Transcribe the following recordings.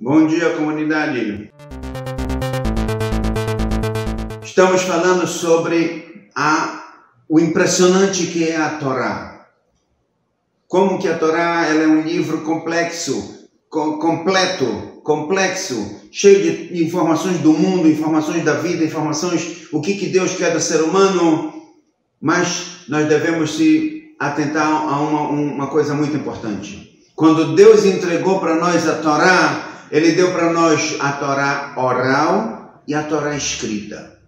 Bom dia, comunidade. Estamos falando sobre o impressionante que é a Torá. Como que a Torá ela é um livro complexo, complexo, cheio de informações do mundo, informações da vida, informações o que Deus quer do ser humano, mas nós devemos se atentar a uma coisa muito importante. Quando Deus entregou para nós a Torá, Ele deu para nós a Torá oral e a Torá escrita.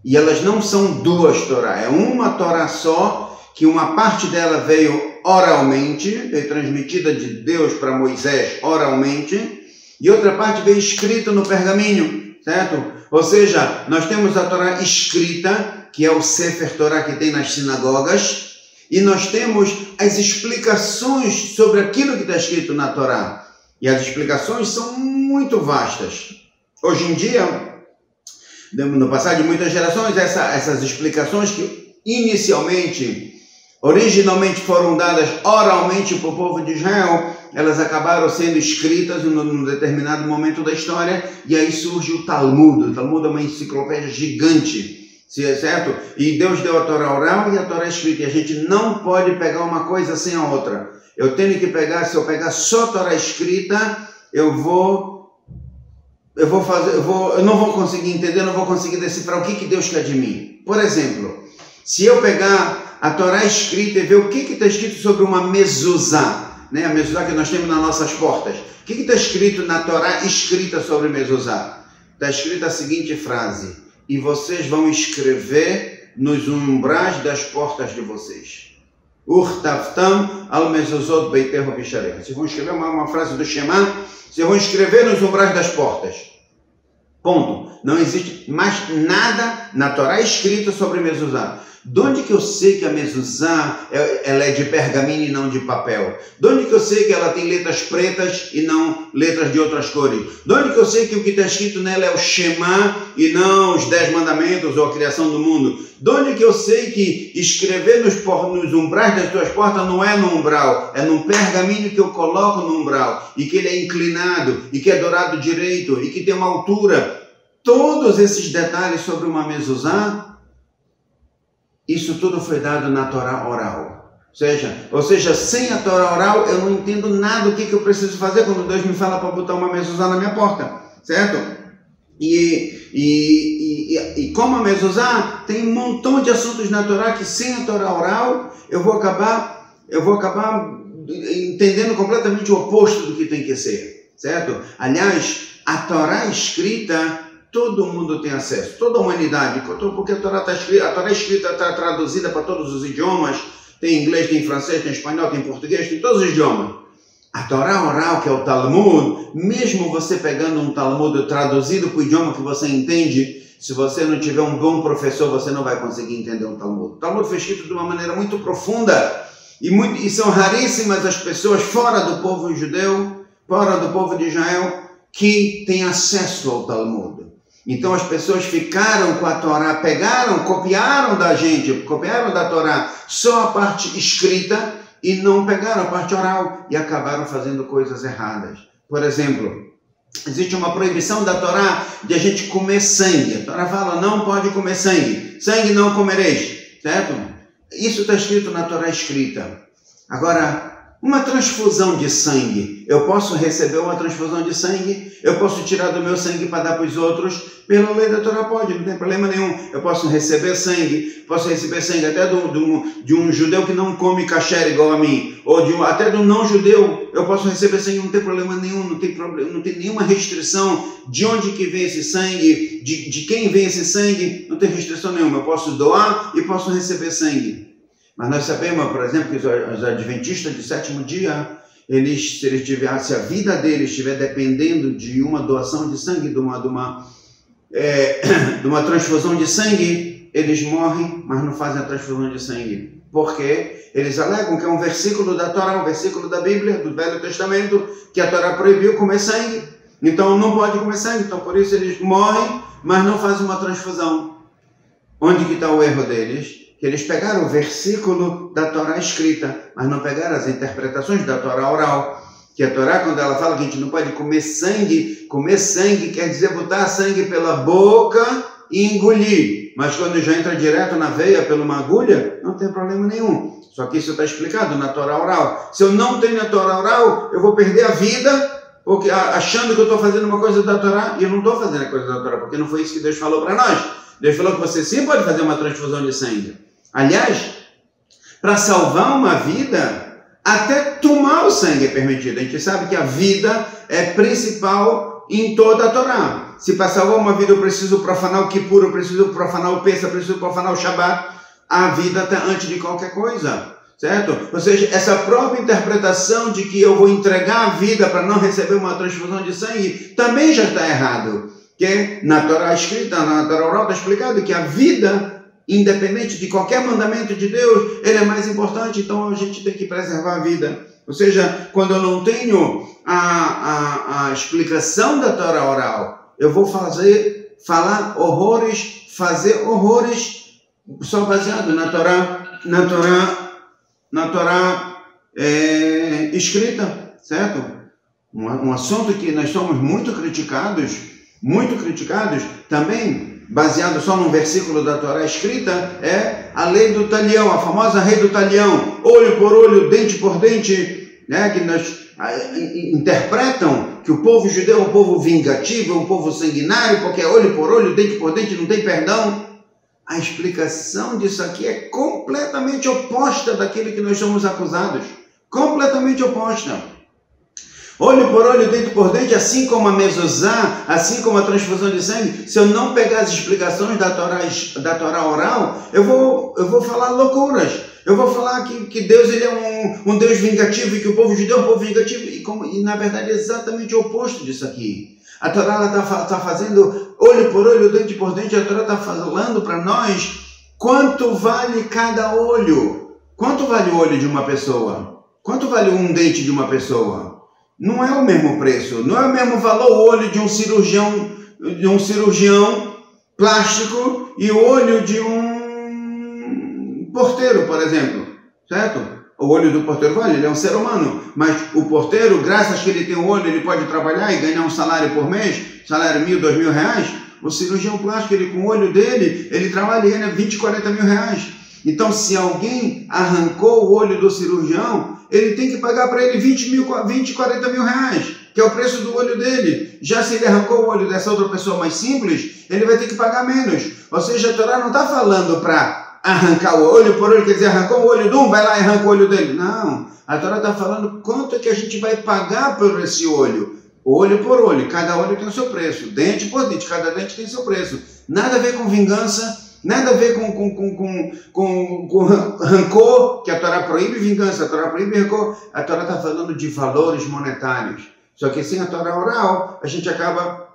E elas não são duas Torá, é uma Torá só, que uma parte dela veio oralmente, veio transmitida de Deus para Moisés oralmente, e outra parte veio escrita no pergaminho, certo? Ou seja, nós temos a Torá escrita, que é o Sefer Torá que tem nas sinagogas, e nós temos as explicações sobre aquilo que está escrito na Torá. E as explicações são muito vastas. Hoje em dia, no passado de muitas gerações, essas explicações que originalmente foram dadas oralmente para o povo de Israel, elas acabaram sendo escritas num determinado momento da história, e aí surge o Talmud. O Talmud é uma enciclopédia gigante, certo? E Deus deu a Torá oral e a Torá escrita, e a gente não pode pegar uma coisa sem a outra. Eu tenho que pegar, se eu pegar só a Torá escrita, eu não vou conseguir entender, não vou conseguir decifrar o que Deus quer de mim. Por exemplo, se eu pegar a Torá escrita e ver o que está escrito sobre uma mezuzá, né? A mezuzá que nós temos nas nossas portas. O que está escrito na Torá escrita sobre mezuzá? Está escrita a seguinte frase: e vocês vão escrever nos umbrais das portas de vocês. Urtavtam al mezuzot beitehu bishareh. Vocês vão escrever uma frase do Shema, vocês vão escrever nos umbrais das portas. Ponto. Não existe mais nada na Torá escrita sobre mezuzá. De onde que eu sei que a mezuzá ela é de pergaminho e não de papel? De onde que eu sei que ela tem letras pretas e não letras de outras cores? De onde que eu sei que o que está escrito nela é o Shema e não os 10 mandamentos ou a criação do mundo? De onde que eu sei que escrever nos umbrais das tuas portas não é no umbral, é num pergaminho que eu coloco no umbral, e que ele é inclinado, e que é dourado direito, e que tem uma altura? Todos esses detalhes sobre uma mezuzá, isso tudo foi dado na Torá oral. Ou seja, sem a Torá oral, eu não entendo nada do que eu preciso fazer quando Deus me fala para botar uma mezuzá na minha porta, certo? E como a mezuzá tem um montão de assuntos na Torá que sem a Torá oral, eu vou acabar entendendo completamente o oposto do que tem que ser, certo? Aliás, a Torá escrita, todo mundo tem acesso, toda a humanidade, porque a Torá escrita está traduzida para todos os idiomas, tem inglês, tem francês, tem espanhol, tem português, tem todos os idiomas. A Torá oral, que é o Talmud, mesmo você pegando um Talmud traduzido para o idioma que você entende, se você não tiver um bom professor, você não vai conseguir entender um Talmud. O Talmud foi escrito de uma maneira muito profunda, e são raríssimas as pessoas fora do povo judeu, fora do povo de Israel, que têm acesso ao Talmud. Então as pessoas ficaram com a Torá, copiaram da Torá só a parte escrita e não pegaram a parte oral e acabaram fazendo coisas erradas. Por exemplo, existe uma proibição da Torá de a gente comer sangue. A Torá fala, não pode comer sangue. Sangue não comereis, certo? Isso está escrito na Torá escrita. Agora, uma transfusão de sangue, eu posso receber uma transfusão de sangue, eu posso tirar do meu sangue para dar para os outros, pela lei da Torá pode, não tem problema nenhum. Eu posso receber sangue até de um judeu que não come kasher igual a mim, ou até de um não judeu, eu posso receber sangue, não tem problema nenhum, não tem nenhuma restrição de onde que vem esse sangue, de quem vem esse sangue, não tem restrição nenhuma, eu posso doar e posso receber sangue. Mas nós sabemos, por exemplo, que os adventistas do sétimo dia, se a vida deles estiver dependendo de uma doação de sangue, de uma transfusão de sangue, eles morrem, mas não fazem a transfusão de sangue. Por quê? Eles alegam que é um versículo da Torá, um versículo da Bíblia, do Velho Testamento, que a Torá proibiu comer sangue. Então não pode comer sangue, então por isso eles morrem, mas não fazem uma transfusão. Onde que está o erro deles? Que eles pegaram o versículo da Torá escrita, mas não pegaram as interpretações da Torá oral. Que a Torá, quando ela fala que a gente não pode comer sangue quer dizer botar sangue pela boca e engolir. Mas quando já entra direto na veia pela uma agulha, não tem problema nenhum. Só que isso está explicado na Torá oral. Se eu não tenho a Torá oral, eu vou perder a vida, porque achando que eu estou fazendo uma coisa da Torá, e eu não estou fazendo a coisa da Torá, porque não foi isso que Deus falou para nós. Deus falou que você sim pode fazer uma transfusão de sangue. Aliás, para salvar uma vida, até tomar o sangue é permitido. A gente sabe que a vida é principal em toda a Torá. Se para salvar uma vida eu preciso profanar o Kippur, eu preciso profanar o Pesach, eu preciso profanar o Shabat, a vida está antes de qualquer coisa, certo? Ou seja, essa própria interpretação de que eu vou entregar a vida para não receber uma transfusão de sangue também já está errado. Que na Torá escrita, na Torá oral está explicado que a vida, independente de qualquer mandamento de Deus, ele é mais importante, então a gente tem que preservar a vida. Ou seja, quando eu não tenho a explicação da Torá oral, eu vou fazer horrores só baseado na Torá escrita, certo? Um assunto que nós somos muito criticados, também baseado só num versículo da Torá escrita, é a lei do talião, a famosa lei do talião, olho por olho, dente por dente, né? Que nós interpretam que o povo judeu é um povo vingativo, é um povo sanguinário, porque é olho por olho, dente por dente, não tem perdão. A explicação disso aqui é completamente oposta daquilo que nós somos acusados. Completamente oposta. Olho por olho, dente por dente, assim como a mezuzá, assim como a transfusão de sangue, se eu não pegar as explicações da Torá oral, eu vou falar loucuras. Eu vou falar que Deus ele é um Deus vingativo e que o povo judeu é um povo vingativo. E na verdade é exatamente o oposto disso aqui. A Torá está fazendo olho por olho, dente por dente. A Torá está falando para nós quanto vale cada olho. Quanto vale o olho de uma pessoa? Quanto vale um dente de uma pessoa? Não é o mesmo preço, não é o mesmo valor o olho de um cirurgião plástico e o olho de um porteiro, por exemplo, certo? O olho do porteiro vale, ele é um ser humano, mas o porteiro, graças a que ele tem um olho, ele pode trabalhar e ganhar um salário por mês, salário R$1.000, R$2.000. O cirurgião plástico, ele com o olho dele, ele trabalha e ganha 20, 40 mil reais. Então, se alguém arrancou o olho do cirurgião, ele tem que pagar para ele 20, 40 mil reais, que é o preço do olho dele. Já se ele arrancou o olho dessa outra pessoa mais simples, ele vai ter que pagar menos. Ou seja, a Torá não está falando para arrancar o olho por olho, quer dizer, arrancou o olho de um, vai lá e arranca o olho dele. Não, a Torá está falando quanto é que a gente vai pagar por esse olho. Olho por olho, cada olho tem o seu preço. Dente por dente, cada dente tem o seu preço. Nada a ver com vingança. Nada a ver com rancor, que a Torá proíbe vingança, a Torá proíbe rancor. A Torá está falando de valores monetários. Só que sem a Torá oral, a gente acaba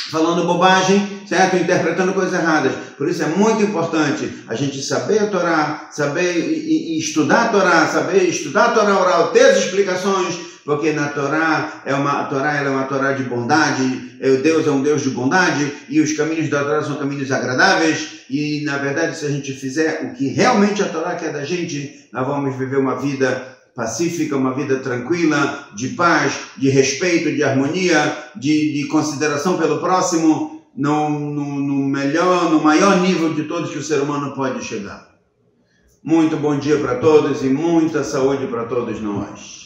falando bobagem, certo? Interpretando coisas erradas. Por isso é muito importante a gente saber a Torá, saber estudar a Torá, saber estudar a Torá oral, ter as explicações, porque na Torá ela é uma Torá de bondade, Deus é um Deus de bondade, e os caminhos da Torá são caminhos agradáveis, e na verdade se a gente fizer o que realmente a Torá quer da gente, nós vamos viver uma vida pacífica, uma vida tranquila, de paz, de respeito, de harmonia, de consideração pelo próximo, no maior nível de todos que o ser humano pode chegar. Muito bom dia para todos e muita saúde para todos nós.